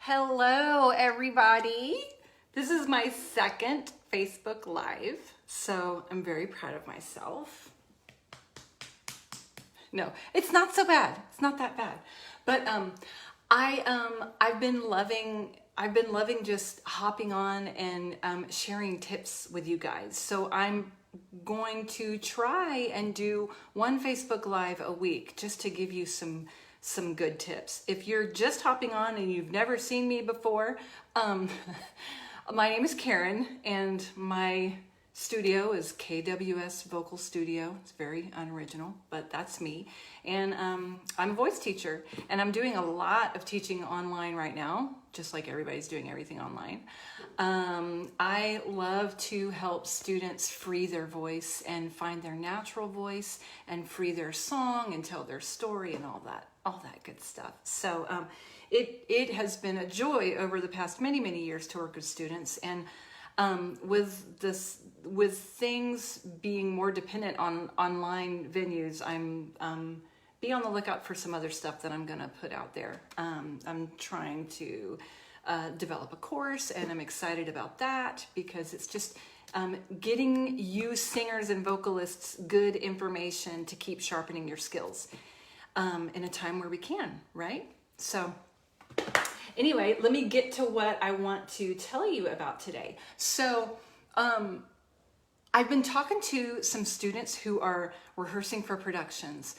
Hello, everybody. This is my second Facebook Live, so I'm very proud of myself. No, it's not so bad. It's not that bad. But I've been loving just hopping on and sharing tips with you guys. So I'm going to try and do one Facebook Live a week just to give you some good tips. If you're just hopping on and you've never seen me before, my name is Karen and my studio is KWS Vocal Studio. It's very unoriginal, but that's me. And I'm a voice teacher, and I'm doing a lot of teaching online right now, just like everybody's doing everything online. I love to help students free their voice and find their natural voice and free their song and tell their story and all that good stuff. So it has been a joy over the past many years to work with students, and with things being more dependent on online venues, I'm be on the lookout for some other stuff that I'm gonna put out there. I'm trying to develop a course, and I'm excited about that because it's just getting you singers and vocalists good information to keep sharpening your skills in a time where we can, right? So anyway, let me get to what I want to tell you about today. So I've been talking to some students who are rehearsing for productions.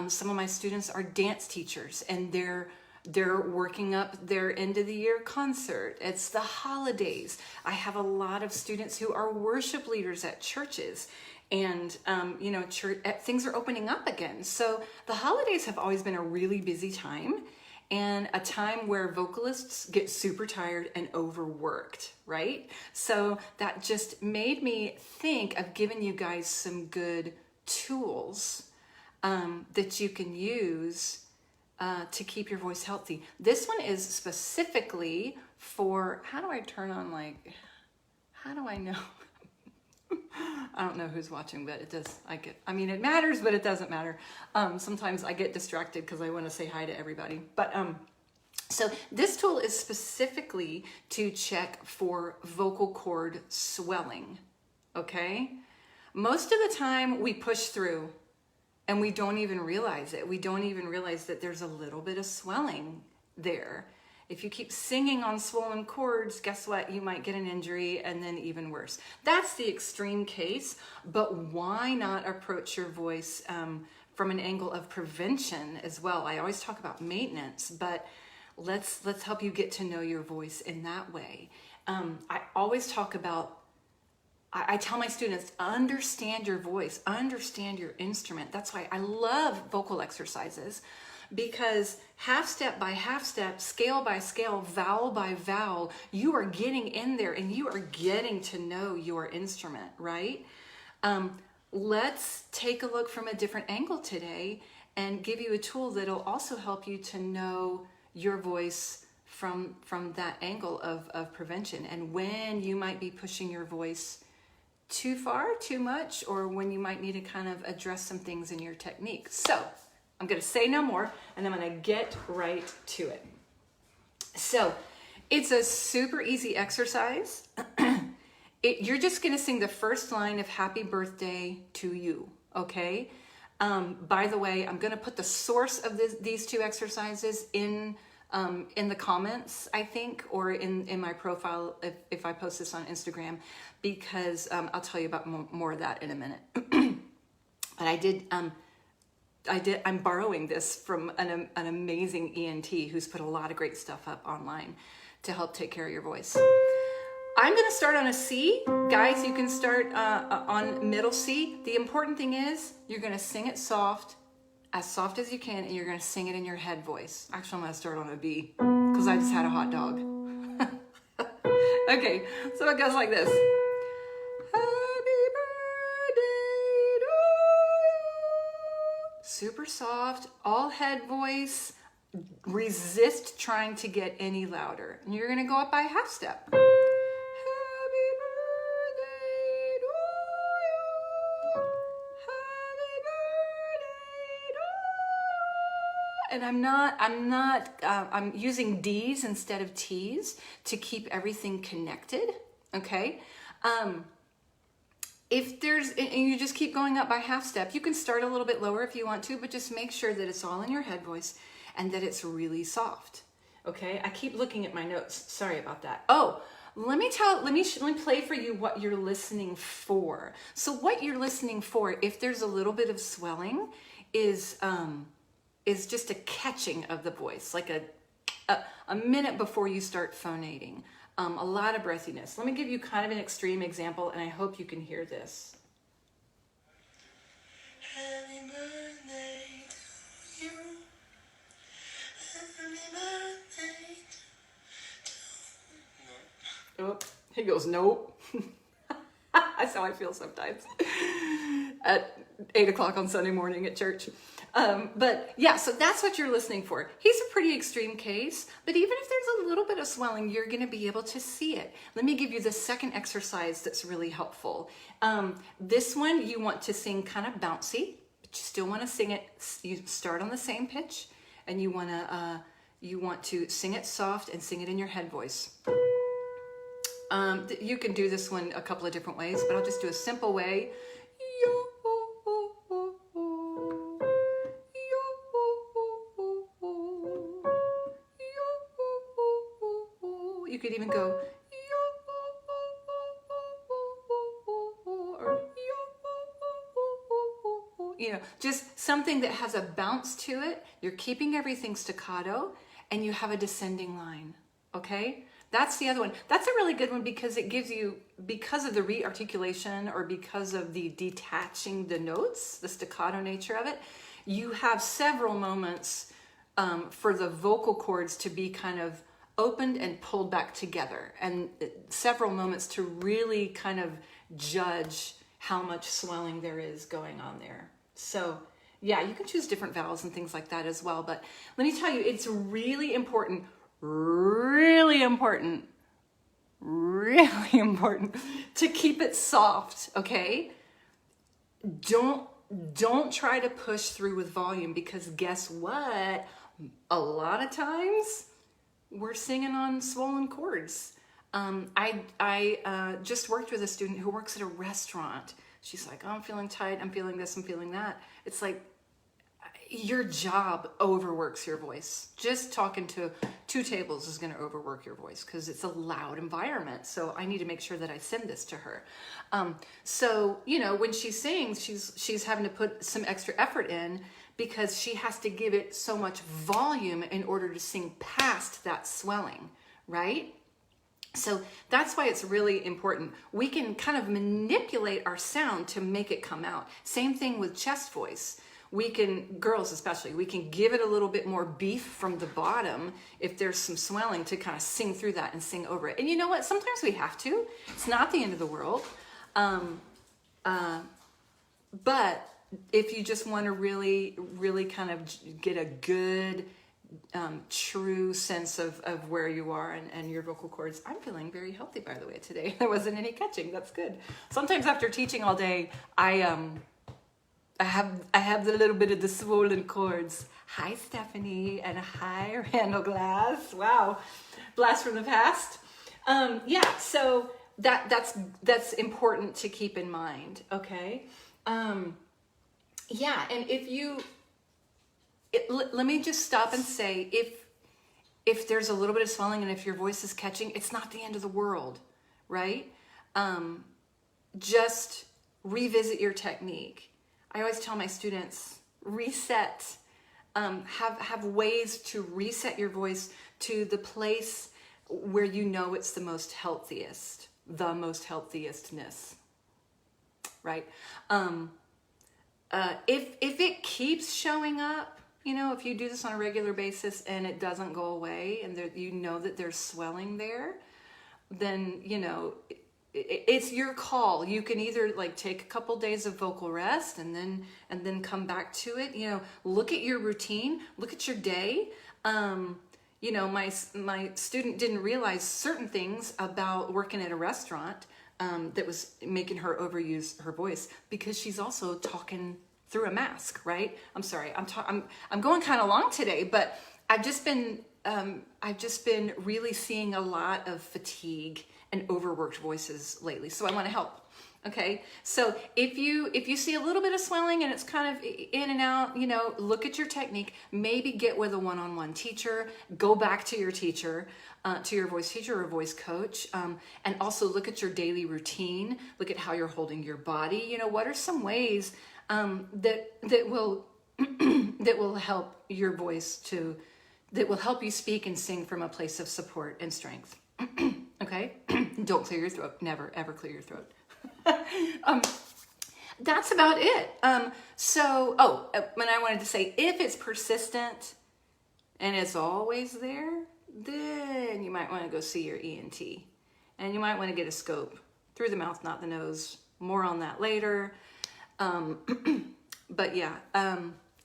Some of my students are dance teachers, and they're working up their end of the year concert. It's the holidays. I have a lot of students who are worship leaders at churches, and things are opening up again. So the holidays have always been a really busy time, and a time where vocalists get super tired and overworked, right? So that just made me think of giving you guys some good tools that you can use to keep your voice healthy. This one is specifically for, how do I turn on, how do I know? I don't know who's watching, but it matters, but it doesn't matter. Sometimes I get distracted because I want to say hi to everybody. But so this tool is specifically to check for vocal cord swelling, okay? Most of the time we push through and we don't even realize it. We don't even realize that there's a little bit of swelling there. If you keep singing on swollen cords, guess what? You might get an injury, and then even worse. That's the extreme case, but why not approach your voice from an angle of prevention as well? I always talk about maintenance, but let's help you get to know your voice in that way. I always talk about, I tell my students, understand your voice, understand your instrument. That's why I love vocal exercises, because half step by half step, scale by scale, vowel by vowel, you are getting in there and you are getting to know your instrument, right? Let's take a look from a different angle today and give you a tool that'll also help you to know your voice from that angle of prevention, and when you might be pushing your voice too far, too much, or when you might need to kind of address some things in your technique. So I'm going to say no more, and I'm going to get right to it. So it's a super easy exercise. You're just going to sing the first line of Happy Birthday to You, okay? By the way, I'm going to put the source of these two exercises in the comments, I think, or in my profile if I post this on Instagram, because I'll tell you about more of that in a minute. But I'm borrowing this from an amazing ENT who's put a lot of great stuff up online to help take care of your voice. I'm going to start on a C. Guys, you can start on middle C. The important thing is you're going to sing it soft as you can, and you're going to sing it in your head voice. Actually, I'm going to start on a B because I just had a hot dog. Okay, so it goes like this. Happy birthday to you. Super soft, all head voice. Resist trying to get any louder. And you're going to go up by a half step. Happy birthday to you. Happy birthday to and I'm using D's instead of T's to keep everything connected. Okay. If there's, and you just keep going up by half step, you can start a little bit lower if you want to, but just make sure that it's all in your head voice and that it's really soft. Okay. I keep looking at my notes. Sorry about that. Oh, let me play for you what you're listening for. So what you're listening for, if there's a little bit of swelling, is just a catching of the voice, like a minute before you start phonating. A lot of breathiness. Let me give you kind of an extreme example, and I hope you can hear this. Happy birthday to you. Happy birthday to... Oh, he goes, nope. That's how I feel sometimes at 8 o'clock on Sunday morning at church. But yeah, so that's what you're listening for. He's a pretty extreme case, but even if there's a little bit of swelling, you're going to be able to see it. Let me give you the second exercise that's really helpful. This one, you want to sing kind of bouncy, but you still want to sing it. You start on the same pitch, and you want to sing it soft and sing it in your head voice. You can do this one a couple of different ways, but I'll just do a simple way. You could even go, or, just something that has a bounce to it. You're keeping everything staccato, and you have a descending line. Okay? That's the other one. That's a really good one because it gives you, because of the re-articulation or because of the detaching the notes, the staccato nature of it, you have several moments for the vocal cords to be kind of opened and pulled back together, and several moments to really kind of judge how much swelling there is going on there. So yeah, you can choose different vowels and things like that as well. But let me tell you, it's really important to keep it soft. Okay. Don't try to push through with volume, because guess what? A lot of times we're singing on swollen chords. I just worked with a student who works at a restaurant. She's like, oh, I'm feeling tight. I'm feeling this. I'm feeling that. It's like, your job overworks your voice. Just talking to 2 tables is going to overwork your voice because it's a loud environment. So I need to make sure that I send this to her. So, when she sings, she's having to put some extra effort in because she has to give it so much volume in order to sing past that swelling, right? So that's why it's really important. We can kind of manipulate our sound to make it come out. Same thing with chest voice. We can, girls especially, we can give it a little bit more beef from the bottom if there's some swelling to kind of sing through that and sing over it. And you know what? Sometimes we have to. It's not the end of the world. But if you just want to really, really kind of get a good, true sense of where you are and your vocal cords. I'm feeling very healthy, by the way, today. There wasn't any catching. That's good. Sometimes after teaching all day, I have the little bit of the swollen cords. Hi, Stephanie, and hi, Randall Glass. Wow, blast from the past. Yeah, so that's important to keep in mind. Okay. Yeah, and let me just stop and say, if there's a little bit of swelling and if your voice is catching, it's not the end of the world, right? Just revisit your technique. I always tell my students, reset. Have ways to reset your voice to the place where you know it's the most healthiestness, right? If it keeps showing up, if you do this on a regular basis and it doesn't go away, and that there's swelling there, then it's your call. You can either take a couple days of vocal rest and then come back to it. Look at your routine, look at your day. My student didn't realize certain things about working at a restaurant that was making her overuse her voice, because she's also talking through a mask, right? I'm sorry, I'm going kind of long today, but I've just been really seeing a lot of fatigue and overworked voices lately. So I want to help. Okay, so if you see a little bit of swelling and it's kind of in and out, you know, look at your technique. Maybe get with a one-on-one teacher. Go back to your teacher, to your voice teacher or voice coach, and also look at your daily routine. Look at how you're holding your body. You know, what are some ways that will that will help your voice that will help you speak and sing from a place of support and strength. Okay, don't clear your throat. Never ever clear your throat. That's about it. And I wanted to say, if it's persistent and it's always there, then you might want to go see your ENT, and you might want to get a scope through the mouth, not the nose. More on that later. But yeah,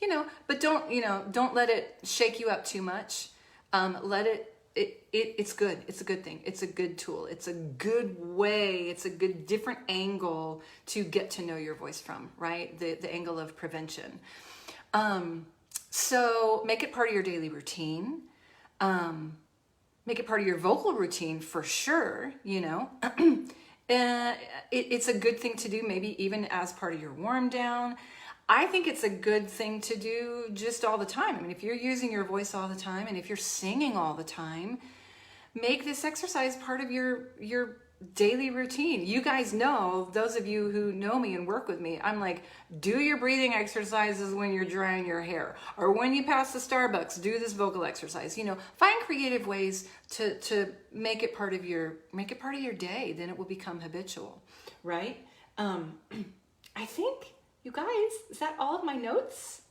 you know, but don't let it shake you up too much. Let it's good. It's a good thing. It's a good tool. It's a good way. It's a good different angle to get to know your voice from, right? The angle of prevention. So make it part of your daily routine. Make it part of your vocal routine for sure, you know. It's a good thing to do, maybe even as part of your warm down. I think it's a good thing to do just all the time. I mean, if you're using your voice all the time and if you're singing all the time, make this exercise part of your daily routine. You guys know, those of you who know me and work with me, I'm like, do your breathing exercises when you're drying your hair, or when you pass the Starbucks, do this vocal exercise. You know, find creative ways to make it part of your day. Then it will become habitual, right? I think, you guys, is that all of my notes?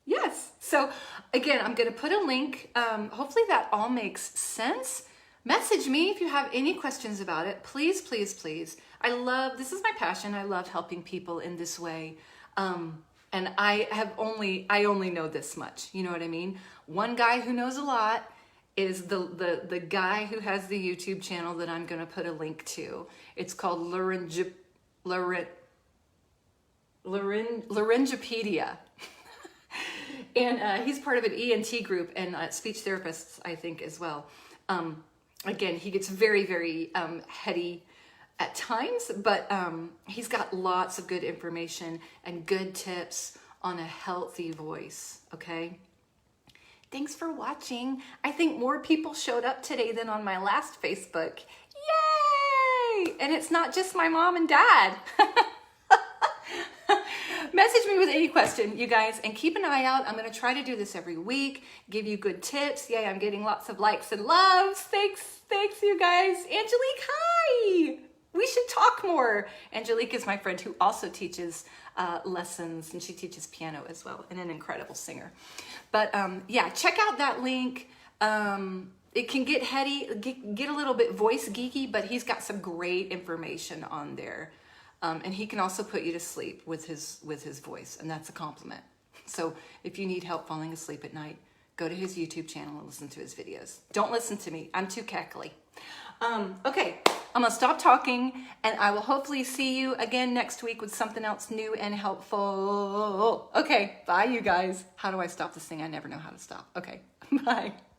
Yes. So again, I'm going to put a link. Hopefully that all makes sense. Message me if you have any questions about it. Please, please, please. This is my passion. I love helping people in this way. And I only know this much. You know what I mean? One guy who knows a lot is the guy who has the YouTube channel that I'm going to put a link to. It's called Laryngopedia. And he's part of an ENT group and speech therapists, I think, as well. Again, he gets very, very heady at times, but he's got lots of good information and good tips on a healthy voice, okay? Thanks for watching. I think more people showed up today than on my last Facebook. Yay! And it's not just my mom and dad. Message me with any question, you guys, and keep an eye out. I'm going to try to do this every week, give you good tips. Yay, I'm getting lots of likes and loves. Thanks, you guys. Angelique, hi! We should talk more. Angelique is my friend who also teaches lessons, and she teaches piano as well, and an incredible singer. But yeah, check out that link. It can get heady, get a little bit voice geeky, but he's got some great information on there. And he can also put you to sleep with his voice, and that's a compliment. So if you need help falling asleep at night, go to his YouTube channel and listen to his videos. Don't listen to me. I'm too cackly. Okay, I'm going to stop talking, and I will hopefully see you again next week with something else new and helpful. Okay, bye, you guys. How do I stop this thing? I never know how to stop. Okay, bye.